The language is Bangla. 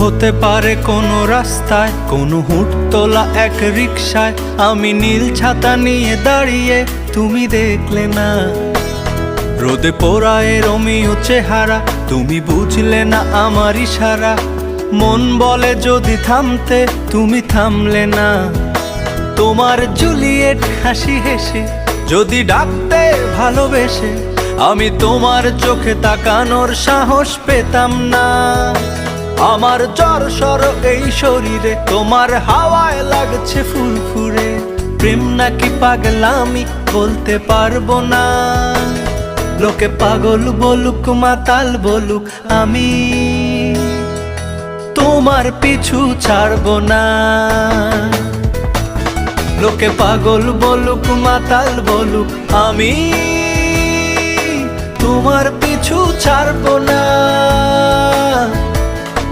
হতে পারে কোনো রাস্তায়, কোনো হুটতোলা এক রিকশায় আমি নীল ছাতা নিয়ে দাঁড়িয়ে, তুমি দেখলে না। রোদে পোড়ায় রোমিও চেহারা, তুমি বুঝলে না আমার ইশারা। মন বলে যদি থামতে, তুমি থামলে না। তোমার জুলিয়েট হাসি হেসে যদি ডাকতে ভালোবেসে, আমি তোমার চোখে তাকানোর সাহস পেতাম না। আমার জ্বর এই শরীরে, তোমার হাওয়ায় লাগছে ফুরফুরে। প্রেম নাকি পাগলামি বলতে পারবো না। লোকে পাগল বলুক মাতাল বলুক, আমি তোমার পিছু ছাড়বো না। লোকে পাগল বলুক মাতাল বলুক, আমি তোমার পিছু ছাড়বো না।